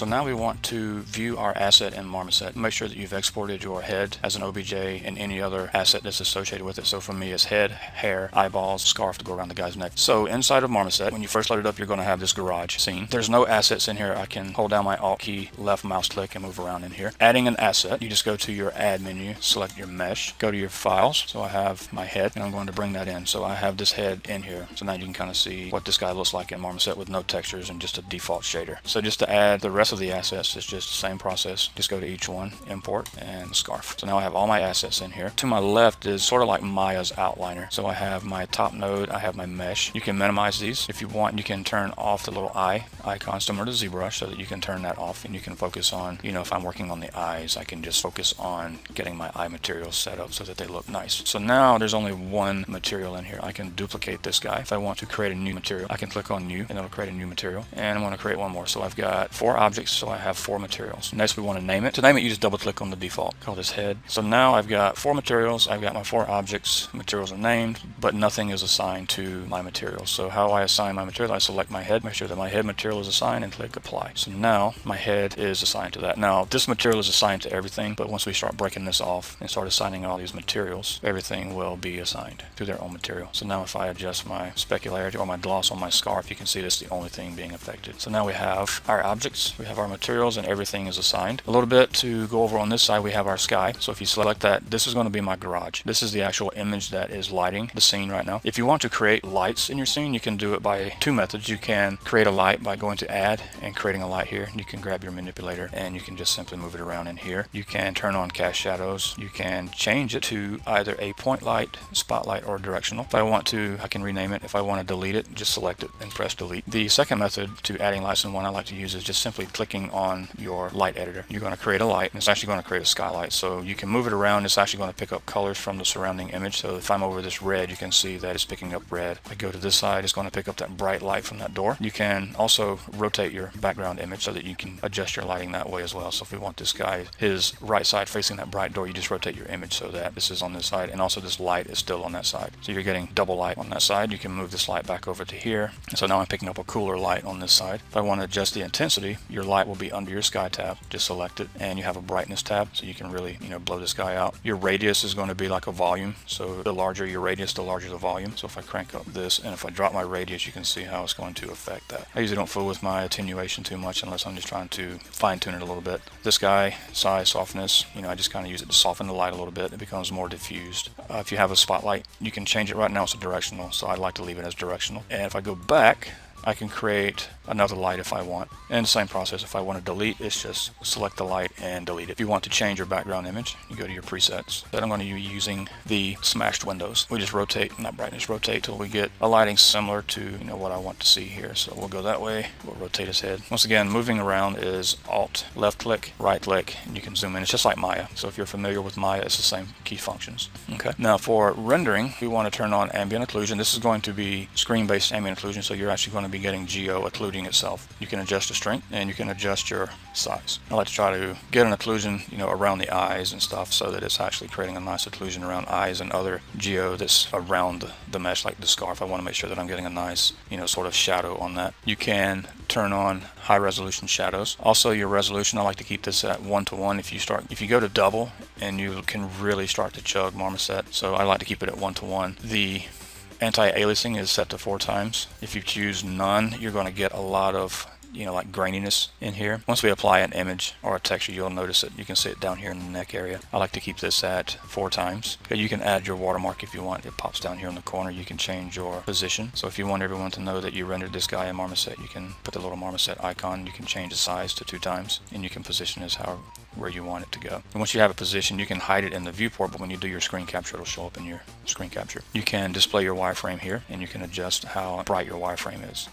So now we want to view our asset in Marmoset. Make sure that you've exported your head as an OBJ and any other asset that's associated with it. So for me, it's head, hair, eyeballs, scarf to go around the guy's neck. So inside of Marmoset, when you first load it up, you're going to have this garage scene. There's no assets in here. I can hold down my Alt key, left mouse click, and move around in here. Adding an asset, you just go to your add menu, select your mesh, go to your files. So I have my head, and I'm going to bring that in. So I have this head in here. So now you can kind of see what this guy looks like in Marmoset with no textures and just a default shader. So just to add the rest of the assets, it's just the same process. Just go to each one, import, and scarf. So now I have all my assets in here. To my left is sort of like Maya's outliner. So I have my top node, I have my mesh. You can minimize these. If you want, you can turn off the little eye icon similar to ZBrush so that you can turn that off and you can focus on, if I'm working on the eyes, I can just focus on getting my eye materials set up so that they look nice. So now there's only one material in here. I can duplicate this guy. If I want to create a new material, I can click on new and it'll create a new material. And I'm going to create one more. So I've got 4 objects, so I have 4 materials. Next we want to name it. To name it, you just double click on the default. Call this head. So now I've got 4 materials. I've got my 4 objects. Materials are named, but nothing is assigned to my materials. So how I assign my material, I select my head, make sure that my head material is assigned, and click apply. So now my head is assigned to that. Now this material is assigned to everything, but once we start breaking this off and start assigning all these materials, everything will be assigned to their own material. So now if I adjust my specularity or my gloss on my scarf, you can see that's the only thing being affected. So now we have our objects, we have our materials, and everything is assigned. A little bit to go over on this side, we have our sky. So if you select that, this is going to be my garage. This is the actual image that is lighting the scene right now. If you want to create lights in your scene, you can do it by 2 methods. You can create a light by going to add and creating a light here. You can grab your manipulator and you can just simply move it around in here. You can turn on cast shadows. You can change it to either a point light, spotlight, or directional. If I want to, I can rename it. If I want to delete it, just select it and press delete. The second method to adding lights, and one I like to use, is just simply clicking on your light editor. You're going to create a light, and it's actually going to create a skylight. So you can move it around. It's actually going to pick up colors from the surrounding image. So if I'm over this red, you can see that it's picking up red. If I go to this side, it's going to pick up that bright light from that door. You can also rotate your background image so that you can adjust your lighting that way as well. So if we want this guy, his right side facing that bright door, you just rotate your image so that this is on this side, and also this light is still on that side. So you're getting double light on that side. You can move this light back over to here. So now I'm picking up a cooler light on this side. If I want to adjust the intensity, your light will be under your sky tab. Just select it, and you have a brightness tab, so you can really, blow this guy out. Your radius is going to be like a volume. So the larger your radius, the larger the volume. So if I crank up this, and if I drop my radius, you can see how it's going to affect that. I usually don't fool with my attenuation too much unless I'm just trying to fine tune it a little bit. This guy, size, softness, I just kind of use it to soften the light a little bit. It becomes more diffused. If you have a spotlight, you can change it. Right now it's a directional, so I like to leave it as directional. And if I go back, I can create another light if I want. And the same process, if I want to delete, it's just select the light and delete it. If you want to change your background image, you go to your presets. Then I'm going to be using the smashed windows. We just rotate, not brightness, rotate till we get a lighting similar to what I want to see here. So we'll go that way, we'll rotate his head. Once again, moving around is Alt, left click, right click, and you can zoom in. It's just like Maya. So if you're familiar with Maya, it's the same key functions. Okay. Now for rendering, we want to turn on ambient occlusion. This is going to be screen-based ambient occlusion, so you're actually going to be getting geo occluding itself. You can adjust the strength and you can adjust your size. I like to try to get an occlusion, around the eyes and stuff, so that it's actually creating a nice occlusion around eyes and other geo that's around the mesh, like the scarf. I want to make sure that I'm getting a nice, sort of shadow on that. You can turn on high resolution shadows. Also your resolution, I like to keep this at 1:1. If you go to double, and you can really start to chug Marmoset, so I like to keep it at 1:1. The anti-aliasing is set to 4 times. If you choose none, you're going to get a lot of like graininess in here. Once we apply an image or a texture, you'll notice it. You can see it down here in the neck area. I like to keep this at 4 times. You can add your watermark if you want. It pops down here in the corner. You can change your position. So if you want everyone to know that you rendered this guy in Marmoset, you can put the little Marmoset icon. You can change the size to 2 times, and you can position this where you want it to go. And once you have a position, you can hide it in the viewport, but when you do your screen capture, it'll show up in your screen capture. You can display your wireframe here, and you can adjust how bright your wireframe is.